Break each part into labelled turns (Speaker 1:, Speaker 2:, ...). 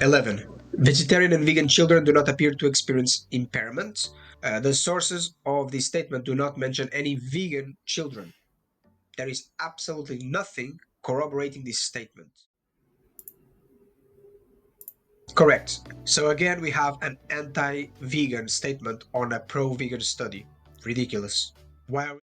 Speaker 1: 11. Vegetarian and vegan children do not appear to experience impairment. The sources of this statement do not mention any vegan children. There is absolutely nothing corroborating this statement. Correct. So again, we have an anti-vegan statement on a pro-vegan study. Ridiculous. Why are we...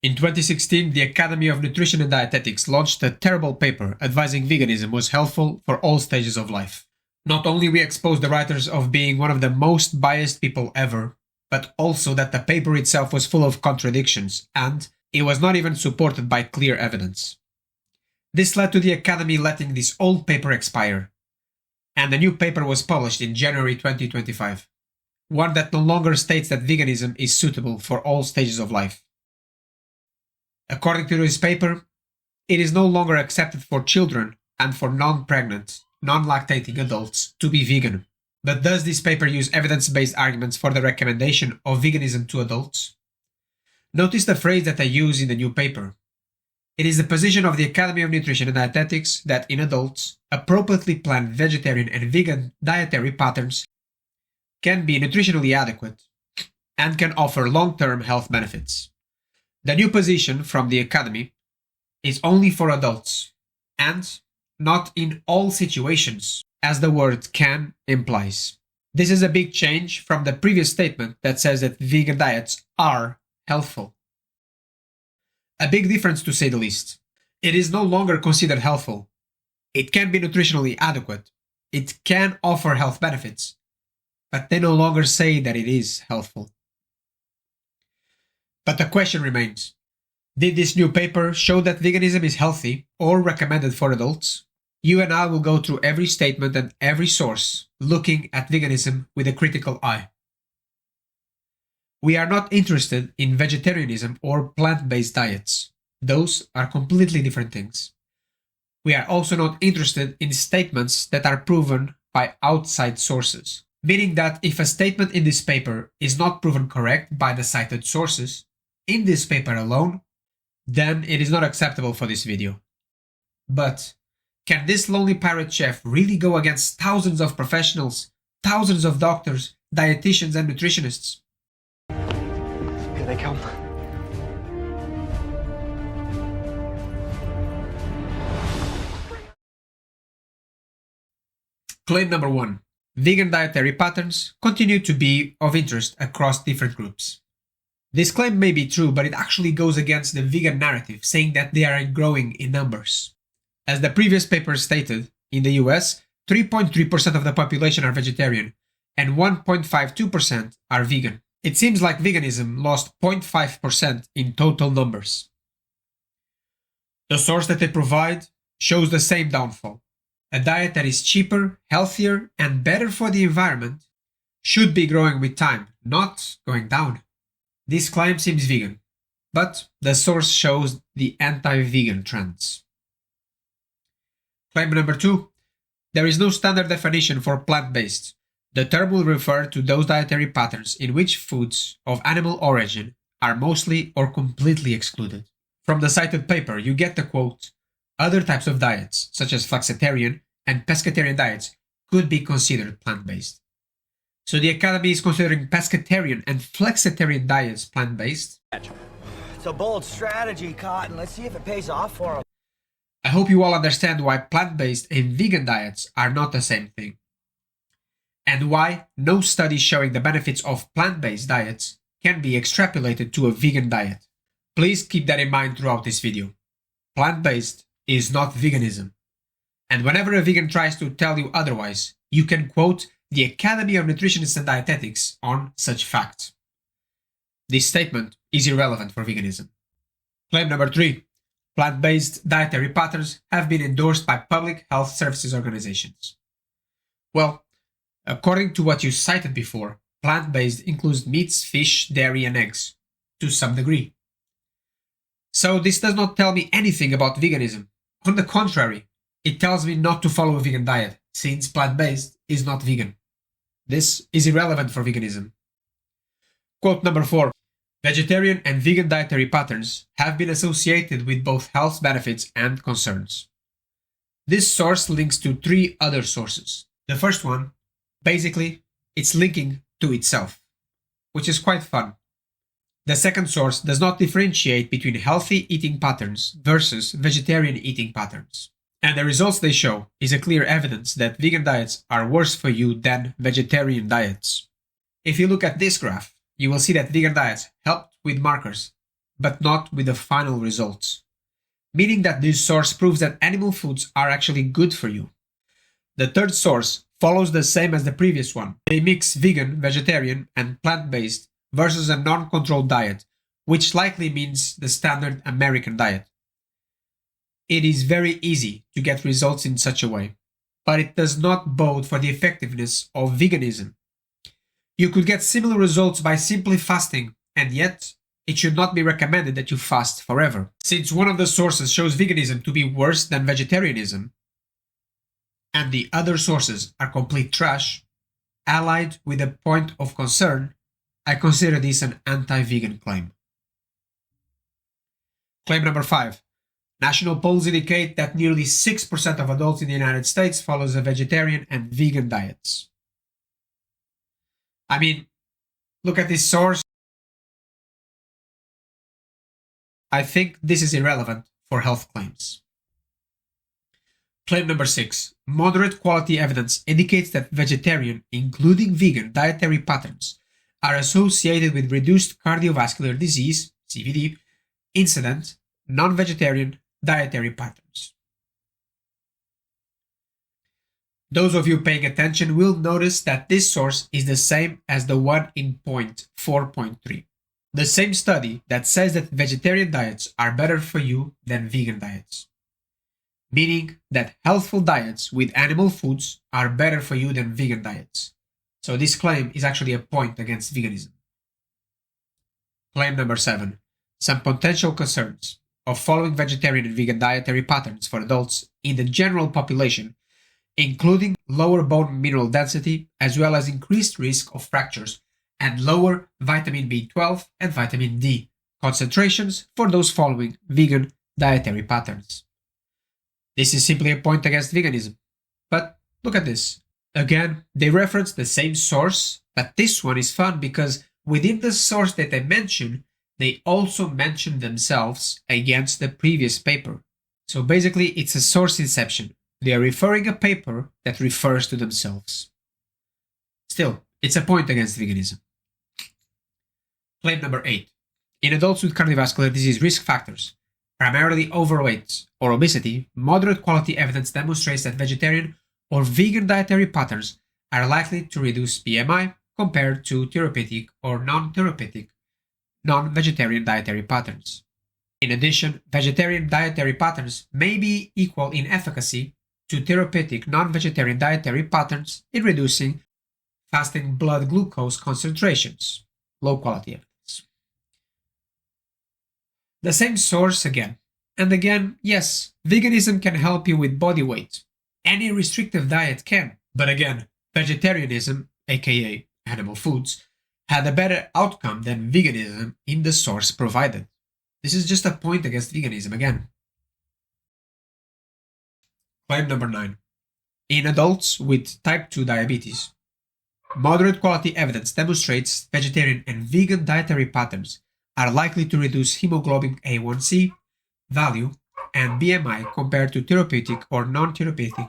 Speaker 1: In 2016, the Academy of Nutrition and Dietetics launched a terrible paper advising veganism was helpful for all stages of life. Not only we exposed the writers of being one of the most biased people ever, but also that the paper itself was full of contradictions, and it was not even supported by clear evidence. This led to the Academy letting this old paper expire, and a new paper was published in January 2025, one that no longer states that veganism is suitable for all stages of life. According to this paper, it is no longer accepted for children and for non-pregnant, non-lactating adults to be vegan. But does this paper use evidence-based arguments for the recommendation of veganism to adults? Notice the phrase that I use in the new paper. It is the position of the Academy of Nutrition and Dietetics that in adults, appropriately planned vegetarian and vegan dietary patterns can be nutritionally adequate and can offer long-term health benefits. The new position from the Academy is only for adults and not in all situations, as the word can implies. This is a big change from the previous statement that says that vegan diets are healthful. A big difference to say the least. It is no longer considered healthful. It can be nutritionally adequate. It can offer health benefits. But they no longer say that it is healthful. But the question remains, did this new paper show that veganism is healthy or recommended for adults? You and I will go through every statement and every source, looking at veganism with a critical eye. We are not interested in vegetarianism or plant-based diets. Those are completely different things. We are also not interested in statements that are proven by outside sources, meaning that if a statement in this paper is not proven correct by the cited sources, in this paper alone, then it is not acceptable for this video. But can this lonely pirate chef really go against thousands of professionals, thousands of doctors, dietitians and nutritionists?
Speaker 2: Here they come.
Speaker 1: Claim number 1. Vegan dietary patterns continue to be of interest across different groups. This claim may be true, but it actually goes against the vegan narrative, saying that they are growing in numbers. As the previous paper stated, in the US, 3.3% of the population are vegetarian, and 1.52% are vegan. It seems like veganism lost 0.5% in total numbers. The source that they provide shows the same downfall. A diet that is cheaper, healthier, and better for the environment should be growing with time, not going down. This claim seems vegan, but the source shows the anti-vegan trends. Claim number 2. There is no standard definition for plant-based. The term will refer to those dietary patterns in which foods of animal origin are mostly or completely excluded. From the cited paper, you get the quote, "Other types of diets, such as flexitarian and pescatarian diets, could be considered plant-based." So the Academy is considering pescatarian and flexitarian diets plant-based.
Speaker 2: It's a bold strategy, Cotton. Let's see if it pays off for them.
Speaker 1: I hope you all understand why plant-based and vegan diets are not the same thing, and why no study showing the benefits of plant-based diets can be extrapolated to a vegan diet. Please keep that in mind throughout this video. Plant-based is not veganism. And whenever a vegan tries to tell you otherwise, you can quote the Academy of Nutrition and Dietetics on such facts. This statement is irrelevant for veganism. Claim number 3. Plant-based dietary patterns have been endorsed by public health services organizations. Well, according to what you cited before, plant-based includes meats, fish, dairy, and eggs, to some degree. So this does not tell me anything about veganism. On the contrary, it tells me not to follow a vegan diet, since plant-based is not vegan. This is irrelevant for veganism. Quote number 4. Vegetarian and vegan dietary patterns have been associated with both health benefits and concerns. This source links to 3 other sources. The first one, basically, it's linking to itself, which is quite fun. The second source does not differentiate between healthy eating patterns versus vegetarian eating patterns. And the results they show is a clear evidence that vegan diets are worse for you than vegetarian diets. If you look at this graph, you will see that vegan diets helped with markers, but not with the final results, meaning that this source proves that animal foods are actually good for you. The third source follows the same as the previous one. They mix vegan, vegetarian, and plant-based versus a non-controlled diet, which likely means the standard American diet. It is very easy to get results in such a way, but it does not bode for the effectiveness of veganism. You could get similar results by simply fasting, and yet it should not be recommended that you fast forever. Since one of the sources shows veganism to be worse than vegetarianism, and the other sources are complete trash, allied with a point of concern, I consider this an anti-vegan claim. Claim number 5. National polls indicate that nearly 6% of adults in the United States follows a vegetarian and vegan diets. I mean, look at this source. I think this is irrelevant for health claims. Claim number 6. Moderate quality evidence indicates that vegetarian, including vegan, dietary patterns are associated with reduced cardiovascular disease, CVD, incident, non-vegetarian dietary patterns. Those of you paying attention will notice that this source is the same as the one in point 4.3. The same study that says that vegetarian diets are better for you than vegan diets. Meaning that healthful diets with animal foods are better for you than vegan diets. So this claim is actually a point against veganism. Claim number 7. Some potential concerns of following vegetarian and vegan dietary patterns for adults in the general population, including lower bone mineral density as well as increased risk of fractures and lower vitamin B12 and vitamin D concentrations for those following vegan dietary patterns. This is simply a point against veganism. But look at this. Again, they reference the same source, but this one is fun because within the source that they mention, they also mention themselves against the previous paper. So basically, it's a source inception. They are referring a paper that refers to themselves. Still, it's a point against veganism. Claim number 8. In adults with cardiovascular disease risk factors, primarily overweight or obesity, moderate quality evidence demonstrates that vegetarian or vegan dietary patterns are likely to reduce BMI compared to therapeutic or non-therapeutic non-vegetarian dietary patterns. In addition, vegetarian dietary patterns may be equal in efficacy to therapeutic non-vegetarian dietary patterns in reducing fasting blood glucose concentrations. Low quality evidence. The same source again. And again, yes, veganism can help you with body weight. Any restrictive diet can. But again, vegetarianism, aka animal foods, had a better outcome than veganism in the source provided. This is just a point against veganism again. Claim number 9. In adults with type 2 diabetes, moderate quality evidence demonstrates vegetarian and vegan dietary patterns are likely to reduce hemoglobin A1C value and BMI compared to therapeutic or non-therapeutic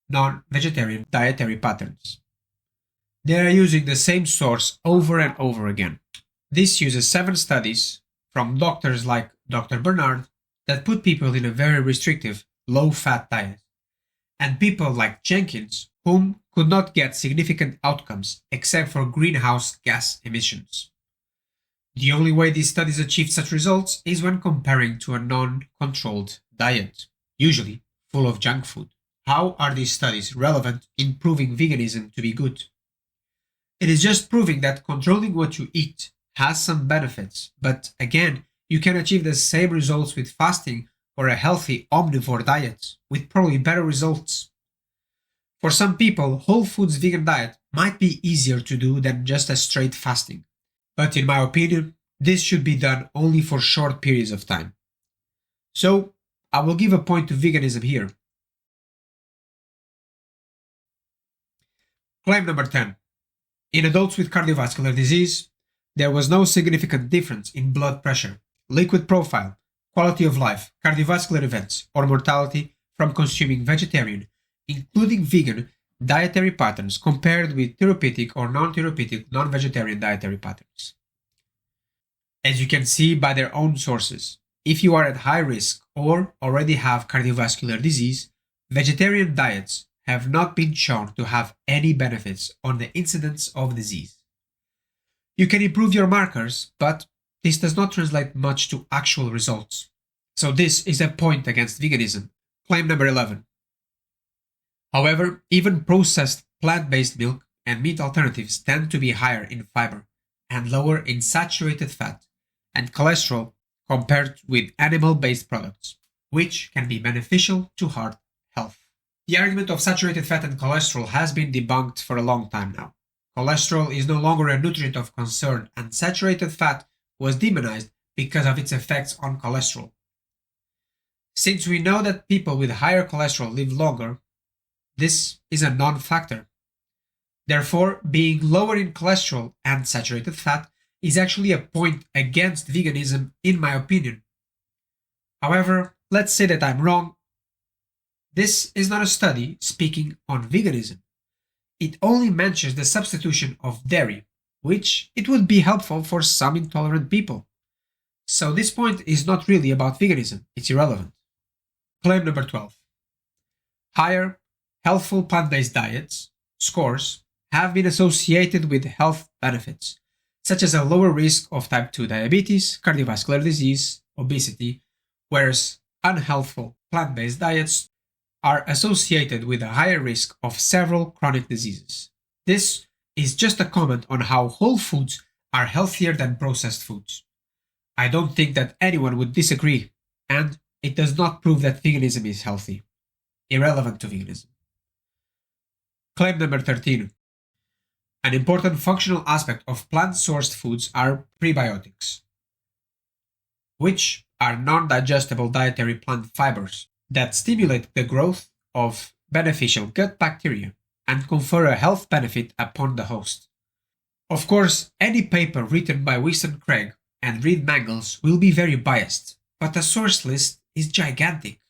Speaker 1: non-vegetarian dietary patterns. They are using the same source over and over again. This uses 7 studies from doctors like Dr. Bernard that put people in a very restrictive, low-fat diet, and people like Jenkins whom could not get significant outcomes except for greenhouse gas emissions. The only way these studies achieved such results is when comparing to a non-controlled diet, usually full of junk food. How are these studies relevant in proving veganism to be good? It is just proving that controlling what you eat has some benefits, but again, you can achieve the same results with fasting or a healthy omnivore diet, with probably better results. For some people, whole foods vegan diet might be easier to do than just a straight fasting. But in my opinion, this should be done only for short periods of time. So, I will give a point to veganism here. Claim number 10. In adults with cardiovascular disease, there was no significant difference in blood pressure, liquid profile, quality of life, cardiovascular events, or mortality from consuming vegetarian, including vegan, dietary patterns compared with therapeutic or non-therapeutic non-vegetarian dietary patterns. As you can see by their own sources, if you are at high risk or already have cardiovascular disease, vegetarian diets have not been shown to have any benefits on the incidence of disease. You can improve your markers, but this does not translate much to actual results. So this is a point against veganism. Claim number 11. However, even processed plant-based milk and meat alternatives tend to be higher in fiber and lower in saturated fat and cholesterol compared with animal-based products, which can be beneficial to heart health. The argument of saturated fat and cholesterol has been debunked for a long time now. Cholesterol is no longer a nutrient of concern, and saturated fat was demonized because of its effects on cholesterol. Since we know that people with higher cholesterol live longer, this is a non-factor. Therefore, being lower in cholesterol and saturated fat is actually a point against veganism, in my opinion. However, let's say that I'm wrong. This is not a study speaking on veganism. It only mentions the substitution of dairy, which it would be helpful for some intolerant people. So this point is not really about veganism, it's irrelevant. Claim number 12. Higher, healthful plant-based diets scores have been associated with health benefits, such as a lower risk of type 2 diabetes, cardiovascular disease, obesity, whereas unhealthful plant-based diets are associated with a higher risk of several chronic diseases. This is just a comment on how whole foods are healthier than processed foods. I don't think that anyone would disagree, and it does not prove that veganism is healthy. Irrelevant to veganism. Claim number 13. An important functional aspect of plant-sourced foods are prebiotics, which are non-digestible dietary plant fibers that stimulate the growth of beneficial gut bacteria and confer a health benefit upon the host. Of course, any paper written by Winston Craig and Reed Mangels will be very biased, but the source list is gigantic,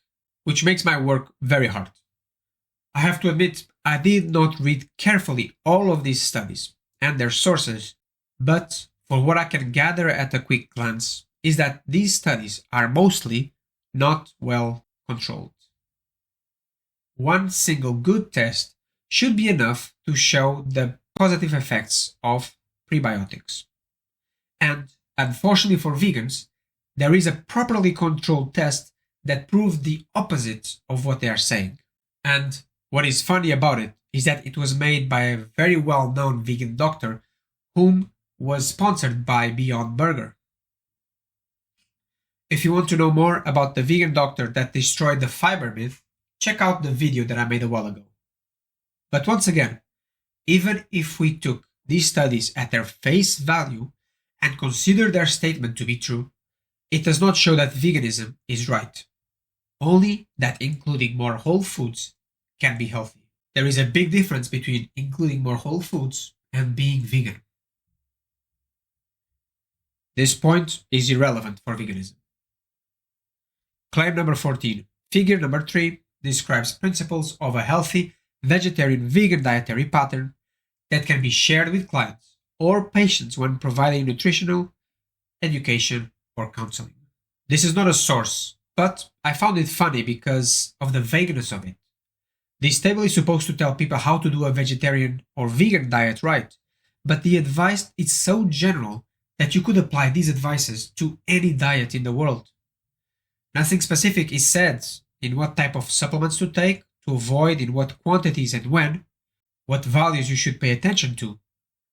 Speaker 1: which makes my work very hard. I have to admit, I did not read carefully all of these studies and their sources, but for what I can gather at a quick glance is that these studies are mostly not well controlled. One single good test should be enough to show the positive effects of prebiotics. And unfortunately for vegans, there is a properly controlled test that proves the opposite of what they are saying. And what is funny about it is that it was made by a very well-known vegan doctor whom was sponsored by Beyond Burger. If you want to know more about the vegan doctor that destroyed the fiber myth, check out the video that I made a while ago. But once again, even if we took these studies at their face value and consider their statement to be true, it does not show that veganism is right. Only that including more whole foods can be healthy. There is a big difference between including more whole foods and being vegan. This point is irrelevant for veganism. Claim number 14. Figure number 3 describes principles of a healthy vegetarian-vegan dietary pattern that can be shared with clients or patients when providing nutritional education or counseling. This is not a source, but I found it funny because of the vagueness of it. This table is supposed to tell people how to do a vegetarian or vegan diet right, but the advice is so general that you could apply these advices to any diet in the world. Nothing specific is said in what type of supplements to take, to avoid in what quantities and when, what values you should pay attention to.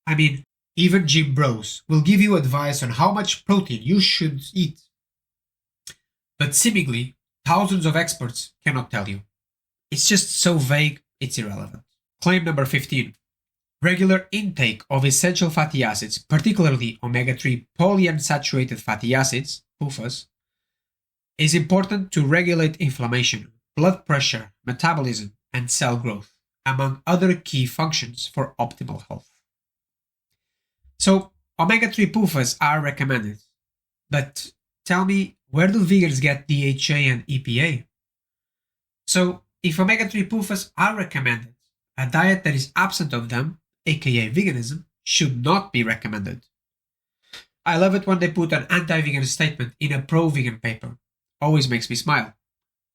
Speaker 1: I mean, even gym bros will give you advice on how much protein you should eat. But seemingly, thousands of experts cannot tell you. It's just so vague, it's irrelevant. Claim number 15. Regular intake of essential fatty acids, particularly omega-3 polyunsaturated fatty acids, PUFAs, is important to regulate inflammation, blood pressure, metabolism, and cell growth, among other key functions for optimal health. So, omega-3 PUFAs are recommended, but tell me, where do vegans get DHA and EPA? So, if omega-3 PUFAs are recommended, a diet that is absent of them, aka veganism, should not be recommended. I love it when they put an anti-vegan statement in a pro-vegan paper. Always makes me smile.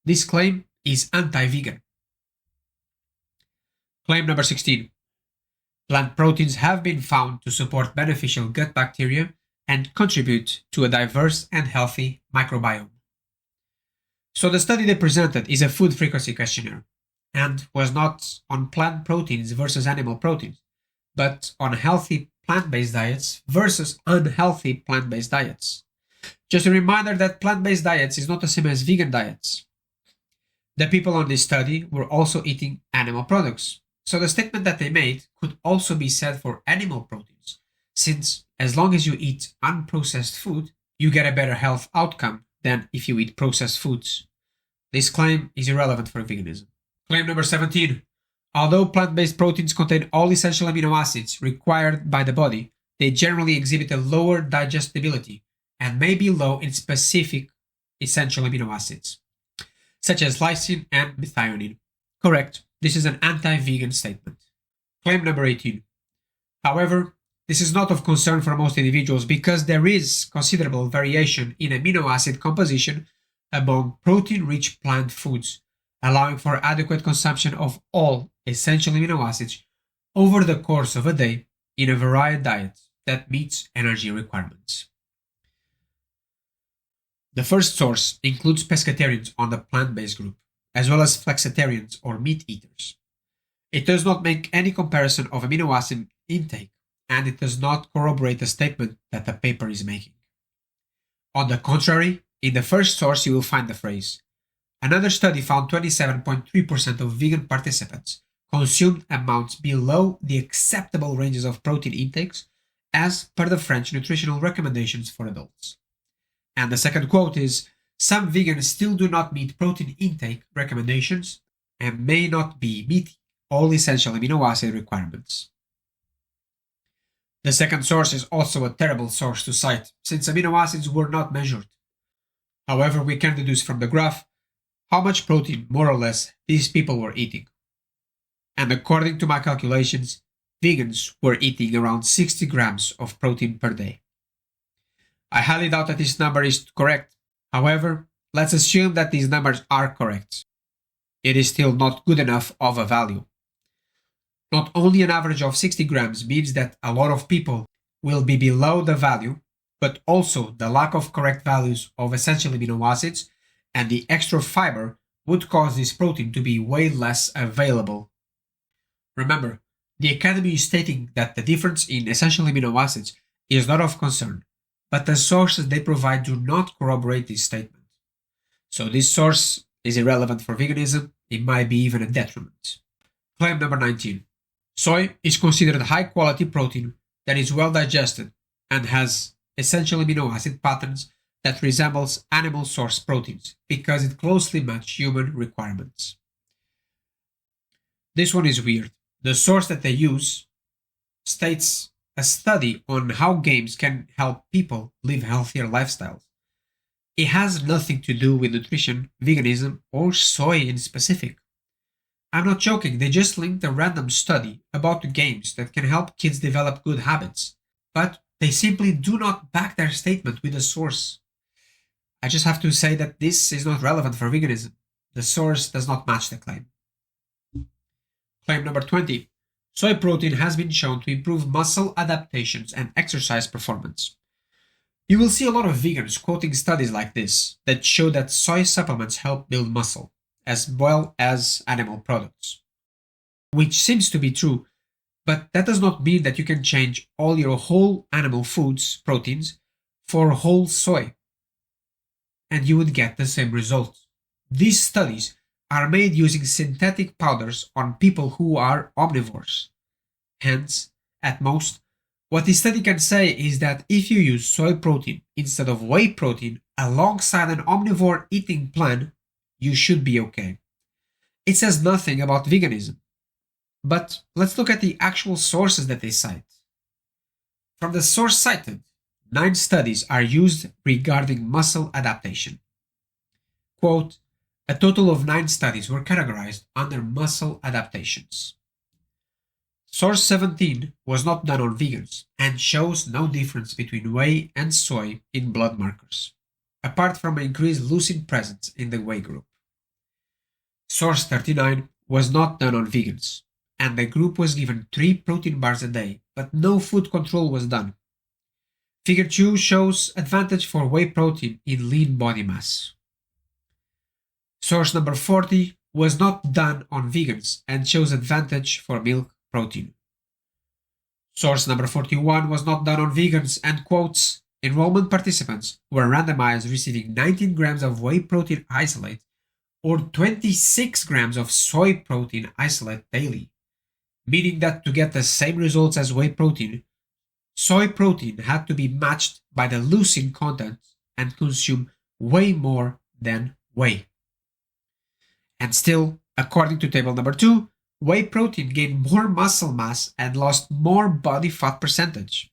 Speaker 1: This claim is anti-vegan. Claim number 16. Plant proteins have been found to support beneficial gut bacteria and contribute to a diverse and healthy microbiome. So the study they presented is a food frequency questionnaire and was not on plant proteins versus animal proteins, but on healthy plant-based diets versus unhealthy plant-based diets. Just a reminder that plant-based diets is not the same as vegan diets. The people on this study were also eating animal products, so the statement that they made could also be said for animal proteins, since as long as you eat unprocessed food, you get a better health outcome than if you eat processed foods. This claim is irrelevant for veganism. Claim number 17. Although plant-based proteins contain all essential amino acids required by the body, they generally exhibit a lower digestibility and may be low in specific essential amino acids, such as lysine and methionine. Correct, this is an anti-vegan statement. Claim number 18. However, this is not of concern for most individuals because there is considerable variation in amino acid composition among protein-rich plant foods, allowing for adequate consumption of all essential amino acids over the course of a day in a varied diet that meets energy requirements. The first source includes pescatarians on the plant-based group, as well as flexitarians or meat eaters. It does not make any comparison of amino acid intake, and it does not corroborate the statement that the paper is making. On the contrary, in the first source you will find the phrase, another study found 27.3% of vegan participants consumed amounts below the acceptable ranges of protein intakes as per the French nutritional recommendations for adults. And the second quote is, some vegans still do not meet protein intake recommendations and may not be meeting all essential amino acid requirements. The second source is also a terrible source to cite, since amino acids were not measured. However, we can deduce from the graph how much protein, more or less, these people were eating. And according to my calculations, vegans were eating around 60 grams of protein per day. I highly doubt that this number is correct. However, let's assume that these numbers are correct. It is still not good enough of a value. Not only an average of 60 grams means that a lot of people will be below the value, but also the lack of correct values of essential amino acids and the extra fiber would cause this protein to be way less available. Remember, the Academy is stating that the difference in essential amino acids is not of concern, but the sources they provide do not corroborate this statement. So this source is irrelevant for veganism, it might be even a detriment. Claim number 19. Soy is considered high-quality protein that is well digested and has essential amino acid patterns that resembles animal source proteins because it closely matches human requirements. This one is weird. The source that they use states a study on how games can help people live healthier lifestyles. It has nothing to do with nutrition, veganism, or soy in specific. I'm not joking, they just linked a random study about games that can help kids develop good habits, but they simply do not back their statement with a source. I just have to say that this is not relevant for veganism. The source does not match the claim. Claim number 20. Soy protein has been shown to improve muscle adaptations and exercise performance. You will see a lot of vegans quoting studies like this that show that soy supplements help build muscle, as well as animal products. Which seems to be true, but that does not mean that you can change all your whole animal foods, proteins, for whole soy, and you would get the same results. These studies are made using synthetic powders on people who are omnivores. Hence, at most, what this study can say is that if you use soy protein instead of whey protein alongside an omnivore eating plan, you should be okay. It says nothing about veganism. But let's look at the actual sources that they cite. From the source cited, 9 studies are used regarding muscle adaptation. Quote, a total of 9 studies were categorized under muscle adaptations. Source 17 was not done on vegans and shows no difference between whey and soy in blood markers, apart from an increased leucine presence in the whey group. Source 39 was not done on vegans, and the group was given 3 protein bars a day, but no food control was done. Figure 2 shows advantage for whey protein in lean body mass. Source number 40 was not done on vegans and shows advantage for milk protein. Source number 41 was not done on vegans and quotes, enrollment participants were randomized receiving 19 grams of whey protein isolate or 26 grams of soy protein isolate daily, meaning that to get the same results as whey protein, soy protein had to be matched by the leucine content and consume way more than whey. And still, according to table number 2, whey protein gained more muscle mass and lost more body fat percentage.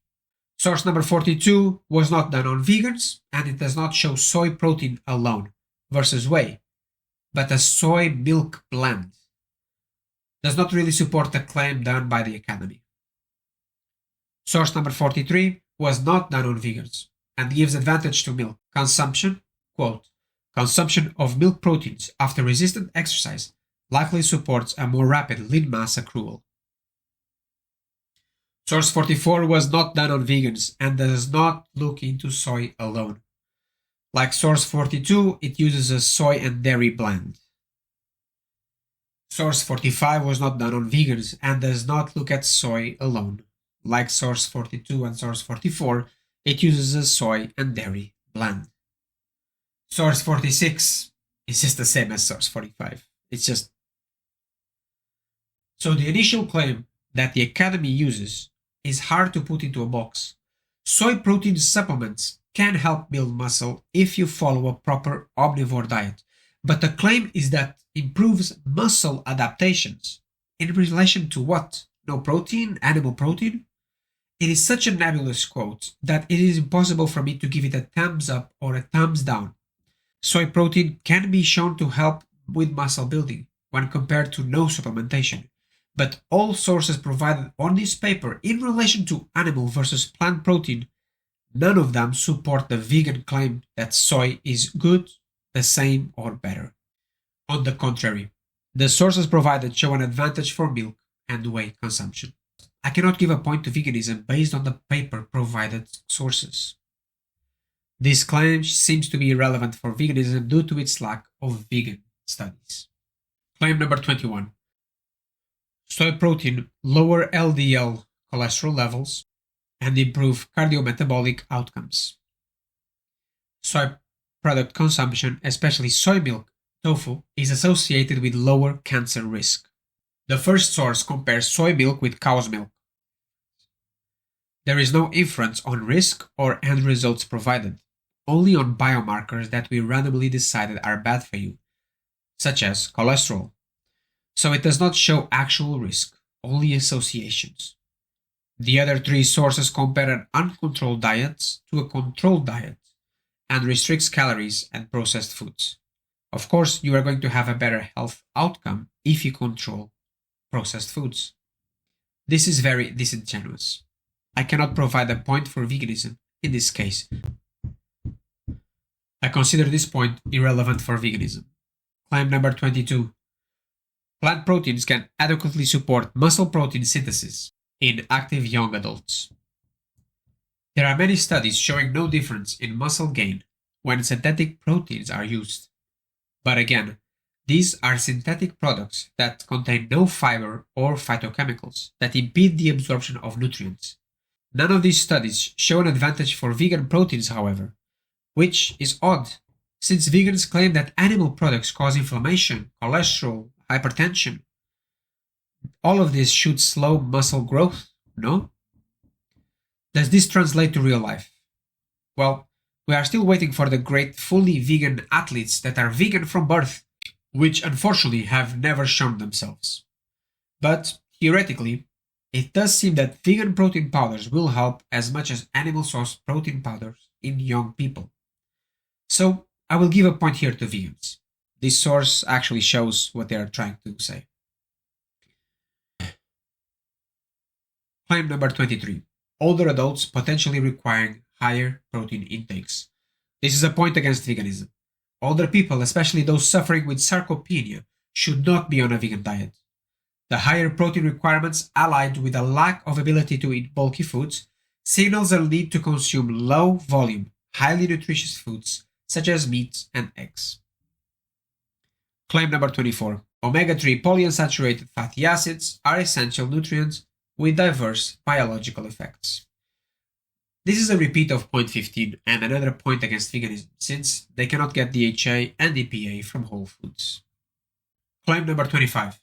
Speaker 1: Source number 42 was not done on vegans and it does not show soy protein alone versus whey, but a soy milk blend. Does not really support the claim done by the Academy. Source number 43 was not done on vegans and gives advantage to milk consumption. Quote, consumption of milk proteins after resistant exercise likely supports a more rapid lean mass accrual. Source 44 was not done on vegans and does not look into soy alone. Like source 42, it uses a soy and dairy blend. Source 45 was not done on vegans and does not look at soy alone. Like source 42 and source 44, it uses a soy and dairy blend. Source 46 is just the same as source 45. So the initial claim that the Academy uses is hard to put into a box. Soy protein supplements can help build muscle if you follow a proper omnivore diet, but the claim is that improves muscle adaptations. In relation to what? No protein? Animal protein? It is such a nebulous quote that it is impossible for me to give it a thumbs up or a thumbs down. Soy protein can be shown to help with muscle building when compared to no supplementation, but all sources provided on this paper in relation to animal versus plant protein, none of them support the vegan claim that soy is good, the same, or better. On the contrary, the sources provided show an advantage for milk and whey consumption. I cannot give a point to veganism based on the paper provided sources. This claim seems to be irrelevant for veganism due to its lack of vegan studies. Claim number 21. Soy protein lower LDL cholesterol levels and improve cardiometabolic outcomes. Soy product consumption, especially soy milk, tofu, is associated with lower cancer risk. The first source compares soy milk with cow's milk. There is no inference on risk or end results provided, only on biomarkers that we randomly decided are bad for you, such as cholesterol. So it does not show actual risk, only associations. The other 3 sources compare an uncontrolled diet to a controlled diet and restricts calories and processed foods. Of course, you are going to have a better health outcome if you control processed foods. This is very disingenuous. I cannot provide a point for veganism in this case. I consider this point irrelevant for veganism. Claim number 22. Plant proteins can adequately support muscle protein synthesis in active young adults. There are many studies showing no difference in muscle gain when synthetic proteins are used. But again, these are synthetic products that contain no fiber or phytochemicals that impede the absorption of nutrients. None of these studies show an advantage for vegan proteins, however, which is odd, since vegans claim that animal products cause inflammation, cholesterol, hypertension. All of this should slow muscle growth, no? Does this translate to real life? Well, we are still waiting for the great fully vegan athletes that are vegan from birth, which unfortunately have never shown themselves. But Theoretically, it does seem that vegan protein powders will help as much as animal source protein powders in young people. So I will give a point here to vegans. This source actually shows what they are trying to say. Claim number 23. Older adults potentially requiring higher protein intakes. This is a point against veganism. Older people, especially those suffering with sarcopenia, should not be on a vegan diet. The higher protein requirements, allied with a lack of ability to eat bulky foods, signals a need to consume low volume, highly nutritious foods such as meat and eggs. Claim number 24. Omega-3 polyunsaturated fatty acids are essential nutrients with diverse biological effects. This is a repeat of point 15 and another point against veganism, since they cannot get DHA and EPA from whole foods. Claim number 25.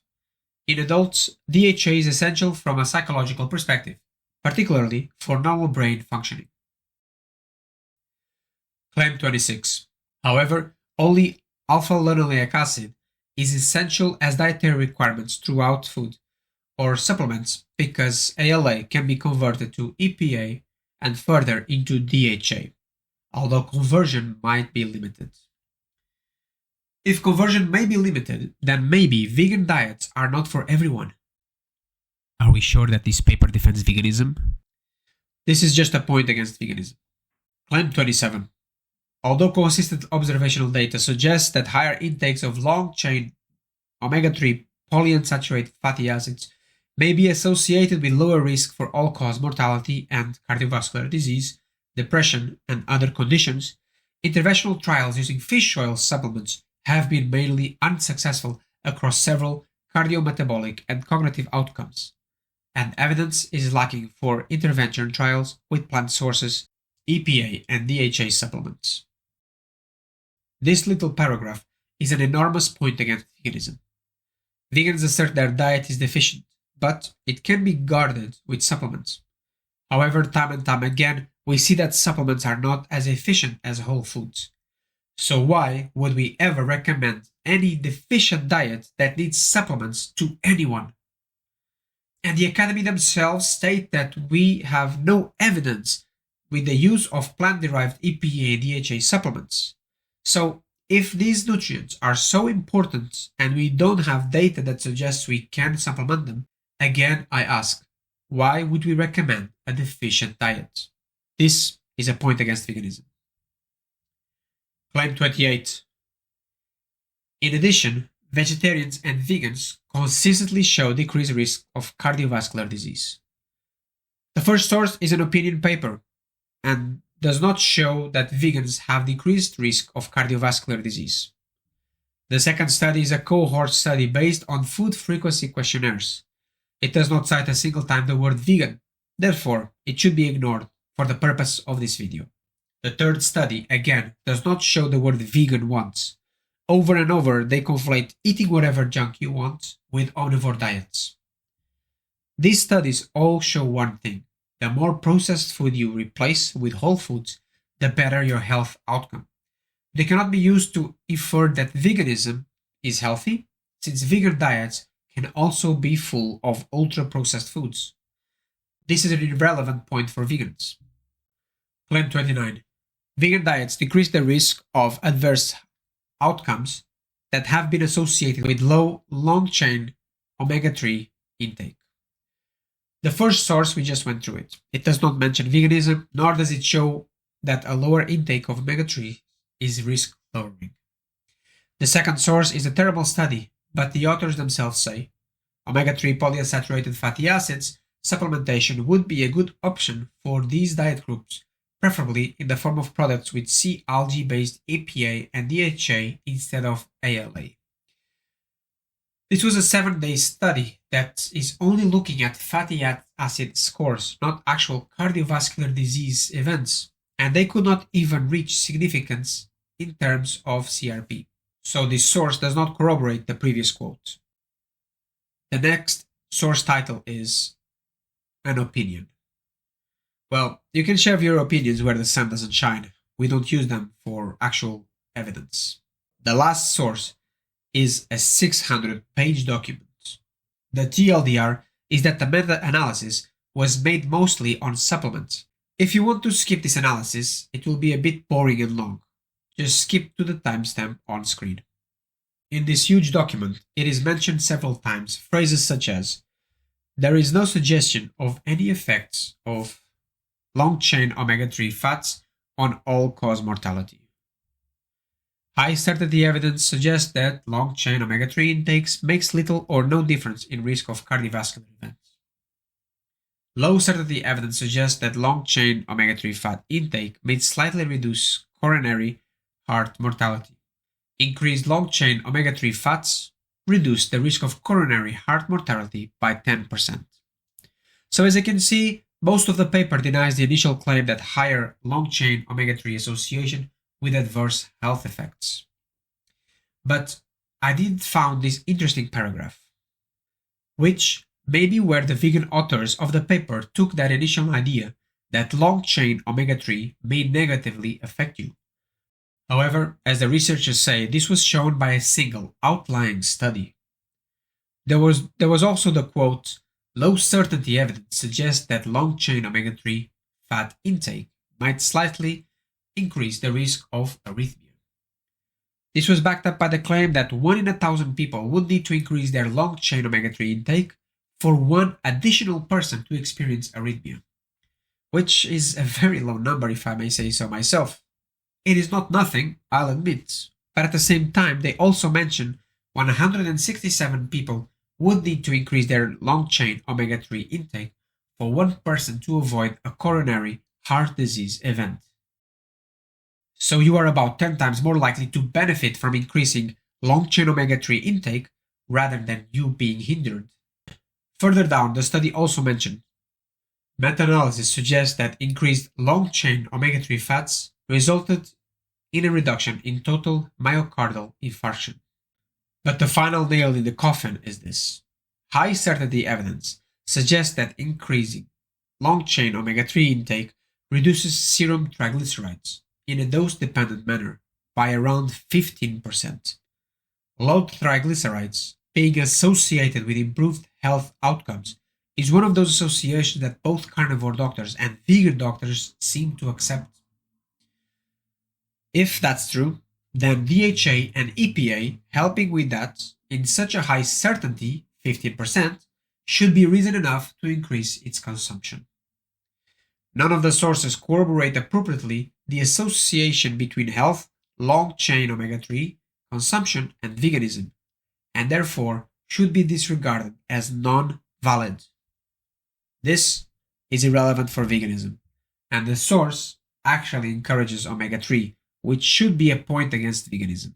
Speaker 1: In adults, DHA is essential from a psychological perspective, particularly for normal brain functioning. Claim 26. However, only alpha-linoleic acid is essential as dietary requirements throughout food or supplements because ALA can be converted to EPA and further into DHA, although conversion might be limited. If conversion may be limited, then maybe vegan diets are not for everyone. Are we sure that this paper defends veganism? This is just a point against veganism. Claim 27. Although consistent observational data suggests that higher intakes of long-chain omega-3 polyunsaturated fatty acids may be associated with lower risk for all-cause mortality and cardiovascular disease, depression, and other conditions, interventional trials using fish oil supplements have been mainly unsuccessful across several cardiometabolic and cognitive outcomes, and evidence is lacking for intervention trials with plant sources, EPA, and DHA supplements. This little paragraph is an enormous point against veganism. Vegans assert their diet is deficient, but it can be guarded with supplements. However, time and time again, we see that supplements are not as efficient as whole foods. So why would we ever recommend any deficient diet that needs supplements to anyone? And the Academy themselves state that we have no evidence with the use of plant-derived EPA and DHA supplements. So, if these nutrients are so important and we don't have data that suggests we can supplement them, again I ask, why would we recommend a deficient diet? This is a point against veganism. Claim 28. In addition, vegetarians and vegans consistently show decreased risk of cardiovascular disease. The first source is an opinion paper and does not show that vegans have decreased risk of cardiovascular disease. The second study is a cohort study based on food frequency questionnaires. It does not cite a single time the word vegan, therefore it should be ignored for the purpose of this video. The third study, again, does not show the word vegan once. Over and over, they conflate eating whatever junk you want with omnivore diets. These studies all show one thing. The more processed food you replace with whole foods, the better your health outcome. They cannot be used to infer that veganism is healthy, since vegan diets can also be full of ultra-processed foods. This is an irrelevant point for vegans. Claim 29. Vegan diets decrease the risk of adverse outcomes that have been associated with low long-chain omega-3 intake. The first source, we just went through it. It does not mention veganism, nor does it show that a lower intake of omega-3 is risk-lowering. The second source is a terrible study, but the authors themselves say omega-3 polyunsaturated fatty acids supplementation would be a good option for these diet groups, preferably in the form of products with sea algae-based EPA and DHA instead of ALA. This was a 7-day study that is only looking at fatty acid scores, not actual cardiovascular disease events, and they could not even reach significance in terms of CRP. So this source does not corroborate the previous quote. The next source title is an opinion. Well, you can share your opinions where the sun doesn't shine. We don't use them for actual evidence. The last source is a 600-page document. The TLDR is that the meta-analysis was made mostly on supplements. If you want to skip this analysis, it will be a bit boring and long. Just skip to the timestamp on screen. In this huge document, it is mentioned several times phrases such as, "There is no suggestion of any effects of long-chain omega-3 fats on all-cause mortality." High certainty evidence suggests that long-chain omega-3 intakes makes little or no difference in risk of cardiovascular events. Low certainty evidence suggests that long-chain omega-3 fat intake may slightly reduce coronary heart mortality. Increased long-chain omega-3 fats reduce the risk of coronary heart mortality by 10%. So as you can see, most of the paper denies the initial claim that higher long-chain omega-3 association with adverse health effects. But I did found this interesting paragraph, which may be where the vegan authors of the paper took that initial idea that long-chain omega-3 may negatively affect you. However, as the researchers say, this was shown by a single outlying study. There was also the quote, "Low certainty evidence suggests that long-chain omega-3 fat intake might slightly increase the risk of arrhythmia." This was backed up by the claim that 1 in 1,000 people would need to increase their long-chain omega-3 intake for one additional person to experience arrhythmia, which is a very low number if I may say so myself. It is not nothing, I'll admit, but at the same time they also mention 167 people would need to increase their long-chain omega-3 intake for one person to avoid a coronary heart disease event. So you are about 10 times more likely to benefit from increasing long-chain omega-3 intake rather than you being hindered. Further down, the study also mentioned, meta-analysis suggests that increased long-chain omega-3 fats resulted in a reduction in total myocardial infarction. But the final nail in the coffin is this. High certainty evidence suggests that increasing long-chain omega-3 intake reduces serum triglycerides in a dose-dependent manner by around 15%. Low triglycerides being associated with improved health outcomes is one of those associations that both carnivore doctors and vegan doctors seem to accept. If that's true, then DHA and EPA helping with that in such a high certainty, 15%, should be reason enough to increase its consumption. None of the sources corroborate appropriately the association between health, long-chain omega-3 consumption, and veganism, and therefore should be disregarded as non-valid. This is irrelevant for veganism, and the source actually encourages omega-3, which should be a point against veganism.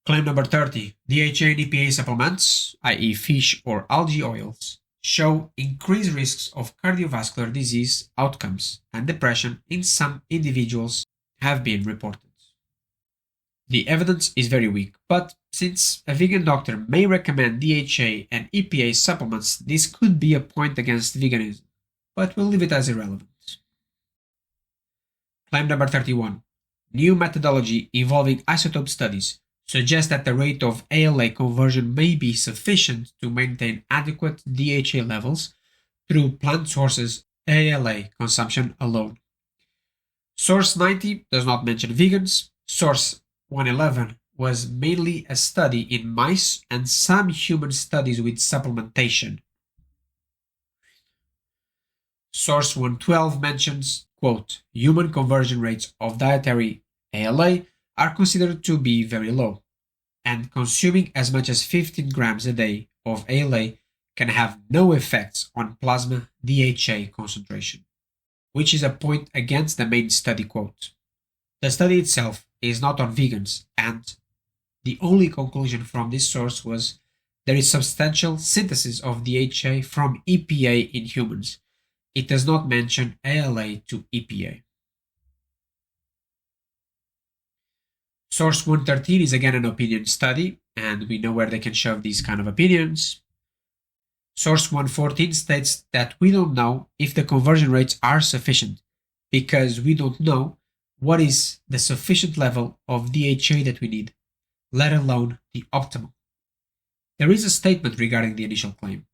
Speaker 1: Claim number 30. DHA and EPA supplements, i.e. fish or algae oils, show increased risks of cardiovascular disease outcomes and depression in some individuals have been reported. The evidence is very weak, but since a vegan doctor may recommend DHA and EPA supplements, this could be a point against veganism, but we'll leave it as irrelevant. Claim number 31. New methodology involving isotope studies suggests that the rate of ALA conversion may be sufficient to maintain adequate DHA levels through plant sources ALA consumption alone. Source 90 does not mention vegans. Source 111 was mainly a study in mice and some human studies with supplementation. Source 112 mentions, quote, human conversion rates of dietary ALA are considered to be very low, and consuming as much as 15 grams a day of ALA can have no effects on plasma DHA concentration, which is a point against the main study quote. The study itself is not on vegans, and the only conclusion from this source was there is substantial synthesis of DHA from EPA in humans. It does not mention ALA to EPA. Source 113 is again an opinion study, and we know where they can shove these kind of opinions. Source 114 states that we don't know if the conversion rates are sufficient because we don't know what is the sufficient level of DHA that we need, let alone the optimal. There is a statement regarding the initial claim.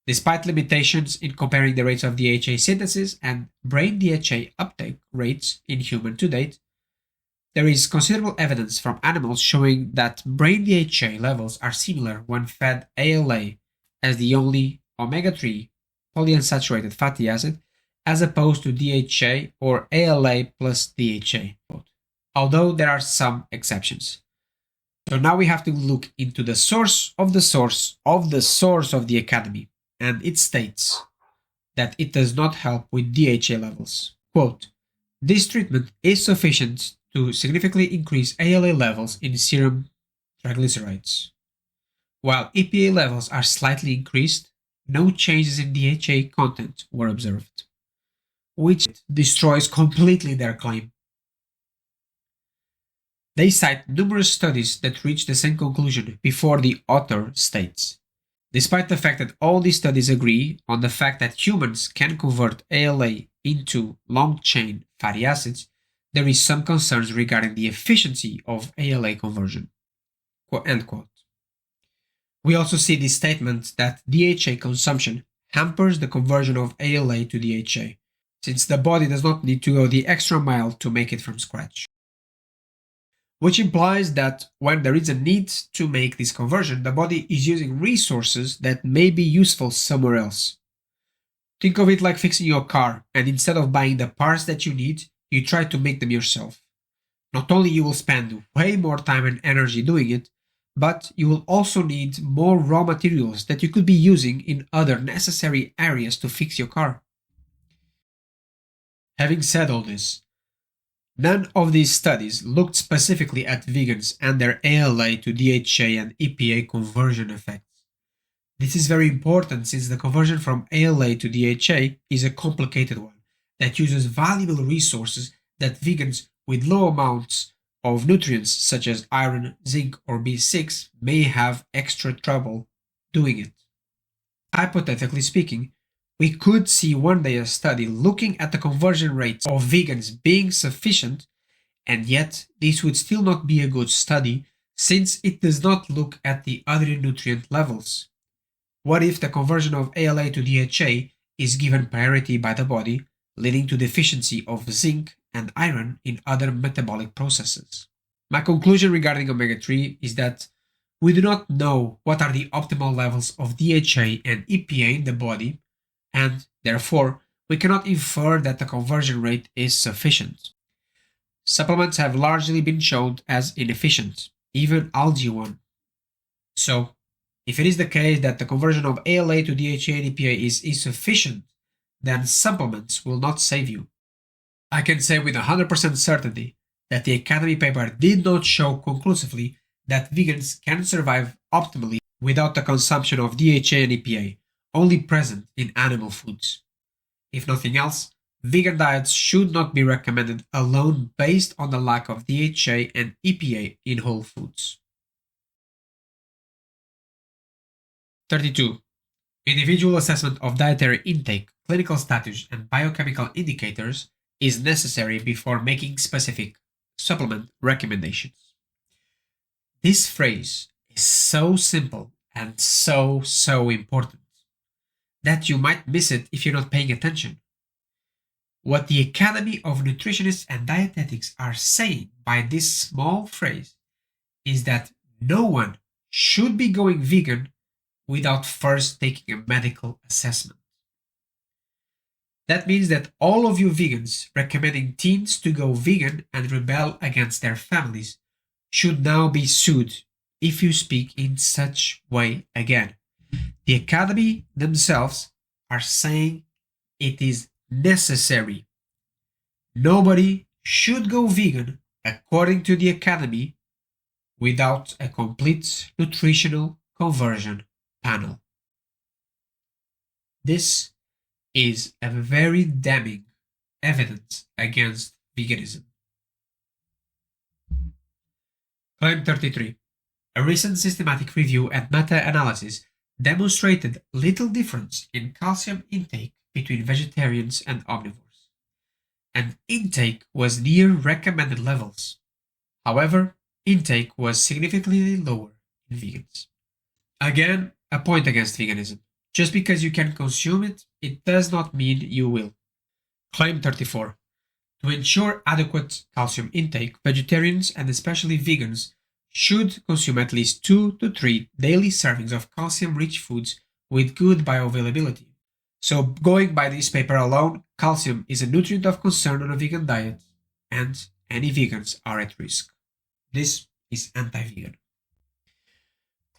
Speaker 1: Despite limitations in comparing the rates of DHA synthesis and brain DHA uptake rates in humans to date, there is considerable evidence from animals showing that brain DHA levels are similar when fed ALA as the only omega-3 polyunsaturated fatty acid as opposed to DHA or ALA plus DHA, although there are some exceptions. So now we have to look into the source of the source of the source of the Academy, and it states that it does not help with DHA levels. Quote, this treatment is sufficient to significantly increase ALA levels in serum triglycerides. While EPA levels are slightly increased, no changes in DHA content were observed, which destroys completely their claim. They cite numerous studies that reach the same conclusion before the author states. Despite the fact that all these studies agree on the fact that humans can convert ALA into long-chain fatty acids, there is some concerns regarding the efficiency of ALA conversion. End quote. We also see the statement that DHA consumption hampers the conversion of ALA to DHA, since the body does not need to go the extra mile to make it from scratch. Which implies that when there is a need to make this conversion, the body is using resources that may be useful somewhere else. Think of it like fixing your car, and instead of buying the parts that you need, you try to make them yourself. Not only you will spend way more time and energy doing it, but you will also need more raw materials that you could be using in other necessary areas to fix your car. Having said all this, none of these studies looked specifically at vegans and their ALA to DHA and EPA conversion effects. This is very important since the conversion from ALA to DHA is a complicated one that uses valuable resources that vegans with low amounts of nutrients such as iron, zinc, or B6 may have extra trouble doing it. Hypothetically speaking, we could see one day a study looking at the conversion rates of vegans being sufficient, and yet this would still not be a good study since it does not look at the other nutrient levels. What if the conversion of ALA to DHA is given priority by the body, leading to deficiency of zinc and iron in other metabolic processes? My conclusion regarding omega-3 is that we do not know what are the optimal levels of DHA and EPA in the body, and therefore we cannot infer that the conversion rate is sufficient. Supplements have largely been shown as inefficient, even algae one. So, if it is the case that the conversion of ALA to DHA and EPA is insufficient, then supplements will not save you. I can say with 100% certainty that the Academy paper did not show conclusively that vegans can survive optimally without the consumption of DHA and EPA, only present in animal foods. If nothing else, vegan diets should not be recommended alone based on the lack of DHA and EPA in whole foods. 32. Individual assessment of dietary intake, clinical status, and biochemical indicators is necessary before making specific supplement recommendations. This phrase is so simple and so important that you might miss it if you're not paying attention. What the Academy of Nutritionists and Dietetics are saying by this small phrase is that no one should be going vegan without first taking a medical assessment. That means that all of you vegans recommending teens to go vegan and rebel against their families should now be sued if you speak in such way again. The Academy themselves are saying it is necessary. Nobody should go vegan, according to the Academy, without a complete nutritional conversion panel. This is a very damning evidence against veganism. Claim 33. A recent systematic review and meta-analysis demonstrated little difference in calcium intake between vegetarians and omnivores, and intake was near recommended levels. However, intake was significantly lower in vegans. Again, a point against veganism. Just because you can consume it, it does not mean you will. Claim 34. To ensure adequate calcium intake, vegetarians and especially vegans should consume at least 2 to 3 daily servings of calcium-rich foods with good bioavailability. So, going by this paper alone, calcium is a nutrient of concern on a vegan diet, and any vegans are at risk. This is anti-vegan.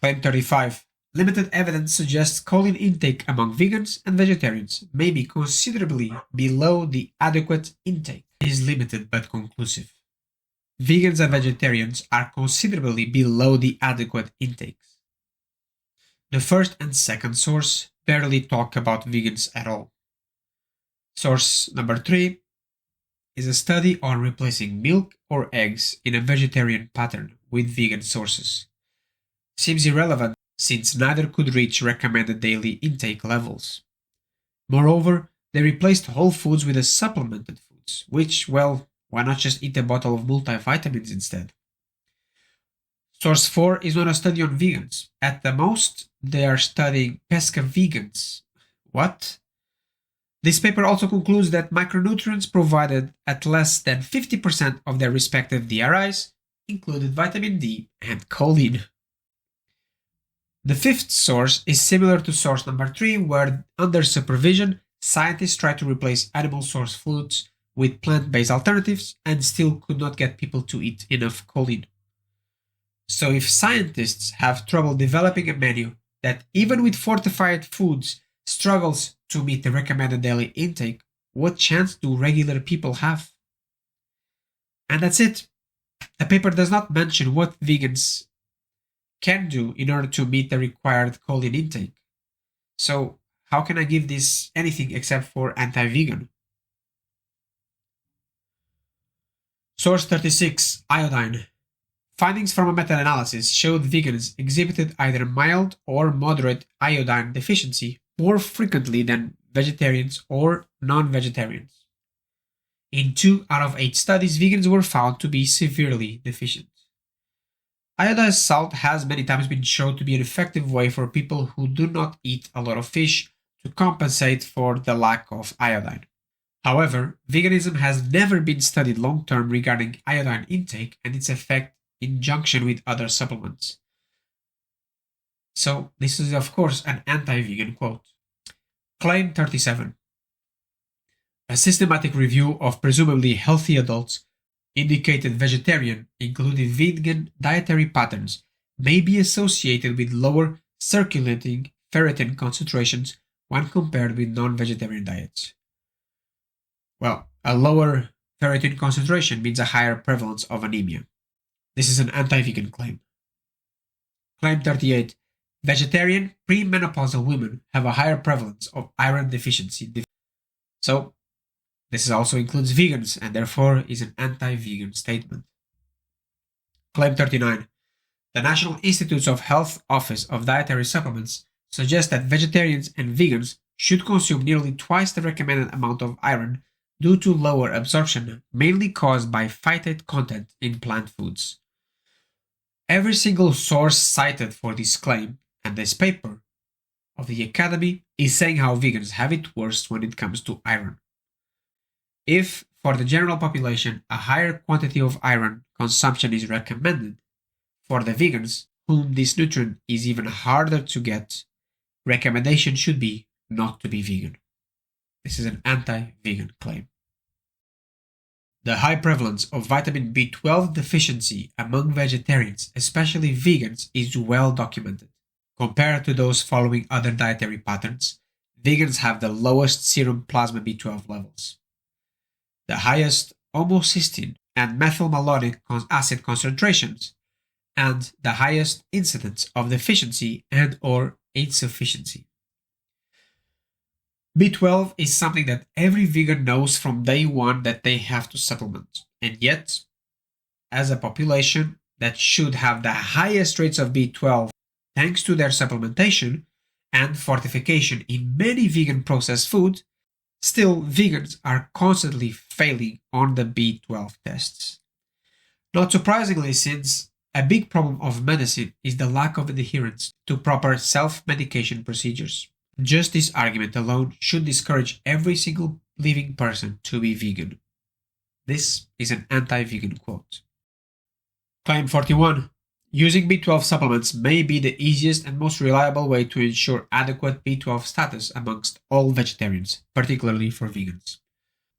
Speaker 1: Claim 35. Limited evidence suggests choline intake among vegans and vegetarians may be considerably below the adequate intake. It is limited but conclusive. Vegans and vegetarians are considerably below the adequate intakes. The first and second source barely talk about vegans at all. Source number 3 is a study on replacing milk or eggs in a vegetarian pattern with vegan sources. Seems irrelevant since neither could reach recommended daily intake levels. Moreover, they replaced whole foods with supplemented foods, which, well, why not just eat a bottle of multivitamins instead? Source 4 is not a study on vegans. At the most, they are studying pesca vegans. What? This paper also concludes that micronutrients provided at less than 50% of their respective DRIs included vitamin D and choline. The fifth source is similar to source number 3, where under supervision, scientists tried to replace animal source foods with plant-based alternatives and still could not get people to eat enough choline. So if scientists have trouble developing a menu that even with fortified foods struggles to meet the recommended daily intake, what chance do regular people have? And that's it. The paper does not mention what vegans can do in order to meet the required choline intake. So how can I give this anything except for anti-vegan? Source 36, iodine. Findings from a meta-analysis showed vegans exhibited either mild or moderate iodine deficiency more frequently than vegetarians or non-vegetarians. In 2 out of 8 studies, vegans were found to be severely deficient. Iodized salt has many times been shown to be an effective way for people who do not eat a lot of fish to compensate for the lack of iodine. However, veganism has never been studied long-term regarding iodine intake and its effect in junction with other supplements. So, this is of course an anti-vegan quote. Claim 37. A systematic review of presumably healthy adults indicated vegetarian, including vegan dietary patterns may be associated with lower circulating ferritin concentrations when compared with non-vegetarian diets. Well, a lower ferritin concentration means a higher prevalence of anemia. This is an anti-vegan claim. Claim 38. Vegetarian premenopausal women have a higher prevalence of iron deficiency. So, this also includes vegans and therefore is an anti-vegan statement. Claim 39. The National Institutes of Health Office of Dietary Supplements suggests that vegetarians and vegans should consume nearly twice the recommended amount of iron due to lower absorption, mainly caused by phytate content in plant foods. Every single source cited for this claim and this paper of the Academy is saying how vegans have it worse when it comes to iron. If, for the general population, a higher quantity of iron consumption is recommended, for the vegans, whom this nutrient is even harder to get, recommendation should be not to be vegan. This is an anti-vegan claim. The high prevalence of vitamin B12 deficiency among vegetarians, especially vegans, is well documented. Compared to those following other dietary patterns, vegans have the lowest serum plasma B12 levels, the highest homocysteine and methylmalonic acid concentrations, and the highest incidence of deficiency and/or insufficiency. B12 is something that every vegan knows from day one that they have to supplement, and yet, as a population that should have the highest rates of B12 thanks to their supplementation and fortification in many vegan processed foods, still vegans are constantly failing on the B12 tests. Not surprisingly, since A big problem of medicine is the lack of adherence to proper self-medication procedures. Just this argument alone should discourage every single living person to be vegan. This is an anti-vegan quote. Claim 41. Using B12 supplements may be the easiest and most reliable way to ensure adequate B12 status amongst all vegetarians, particularly for vegans.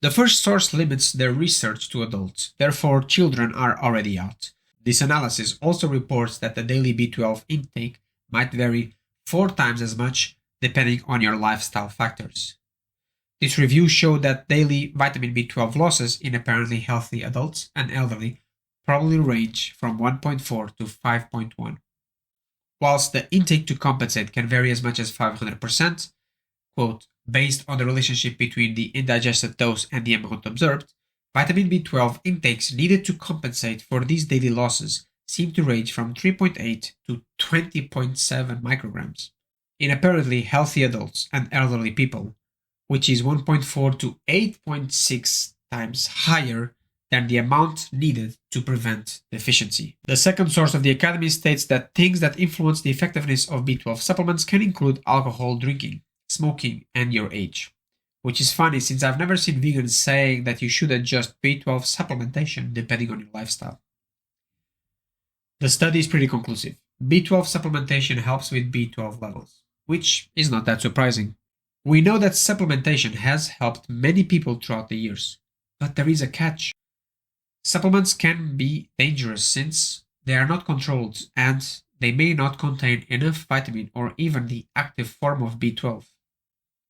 Speaker 1: The first source limits their research to adults, therefore children are already out. This analysis also reports that the daily B12 intake might vary 4 times as much depending on your lifestyle factors. This review showed that daily vitamin B12 losses in apparently healthy adults and elderly probably range from 1.4 to 5.1. Whilst the intake to compensate can vary as much as 500%, quote, based on the relationship between the indigested dose and the amount observed, vitamin B12 intakes needed to compensate for these daily losses seem to range from 3.8 to 20.7 micrograms in apparently healthy adults and elderly people, which is 1.4 to 8.6 times higher than the amount needed to prevent deficiency. The second source of the Academy states that things that influence the effectiveness of B12 supplements can include alcohol drinking, smoking, and your age. Which is funny since I've never seen vegans saying that you should adjust B12 supplementation depending on your lifestyle. The study is pretty conclusive. B12 supplementation helps with B12 levels, which is not that surprising. We know that supplementation has helped many people throughout the years, but there is a catch. Supplements can be dangerous since they are not controlled and they may not contain enough vitamin or even the active form of B12.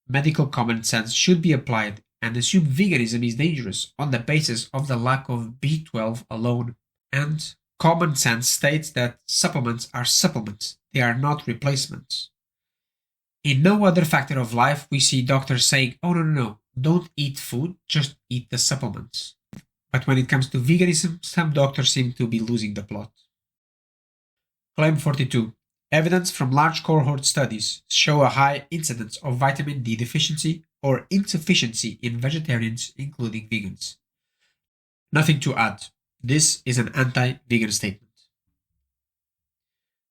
Speaker 1: Medical common sense should be applied and assume veganism is dangerous on the basis of the lack of B12 alone. And common sense states that supplements are supplements, they are not replacements. In no other factor of life we see doctors saying, oh no, don't eat food, just eat the supplements. But when it comes to veganism, some doctors seem to be losing the plot. Claim 42. Evidence from large cohort studies show a high incidence of vitamin D deficiency or insufficiency in vegetarians, including vegans. Nothing to add. This is an anti-vegan statement.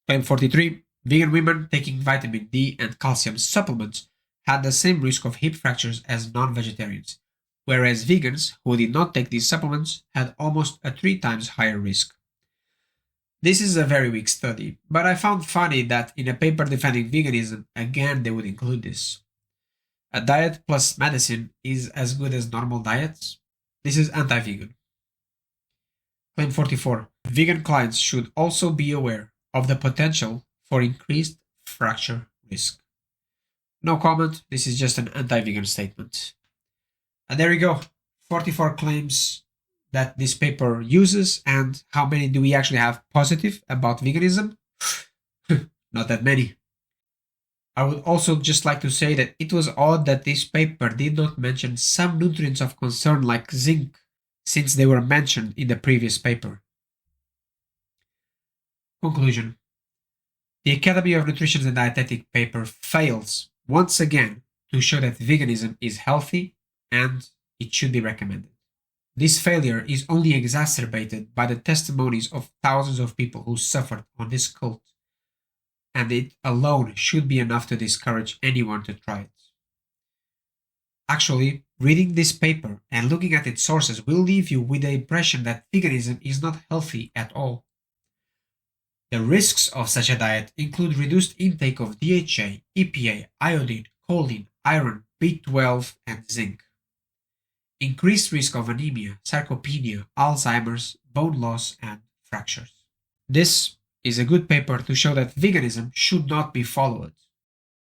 Speaker 1: Claim 43. Vegan women taking vitamin D and calcium supplements had the same risk of hip fractures as non-vegetarians, whereas vegans who did not take these supplements had almost a 3 times higher risk. This is a very weak study, but I found funny that in a paper defending veganism, again they would include this. A diet plus medicine is as good as normal diets? This is anti-vegan. Claim 44. Vegan clients should also be aware of the potential for increased fracture risk. No comment, this is just an anti-vegan statement. And there you go, 44 claims that this paper uses, and how many do we actually have positive about veganism? Not that many. I would also just like to say that it was odd that this paper did not mention some nutrients of concern like zinc, since they were mentioned in the previous paper. Conclusion. The Academy of Nutrition and Dietetics paper fails once again to show that veganism is healthy and it should be recommended. This failure is only exacerbated by the testimonies of thousands of people who suffered on this cult, and it alone should be enough to discourage anyone to try it. Actually, reading this paper and looking at its sources will leave you with the impression that veganism is not healthy at all. The risks of such a diet include reduced intake of DHA, EPA, iodine, choline, iron, B12, and zinc. Increased risk of anemia, sarcopenia, Alzheimer's, bone loss, and fractures. This is a good paper to show that veganism should not be followed.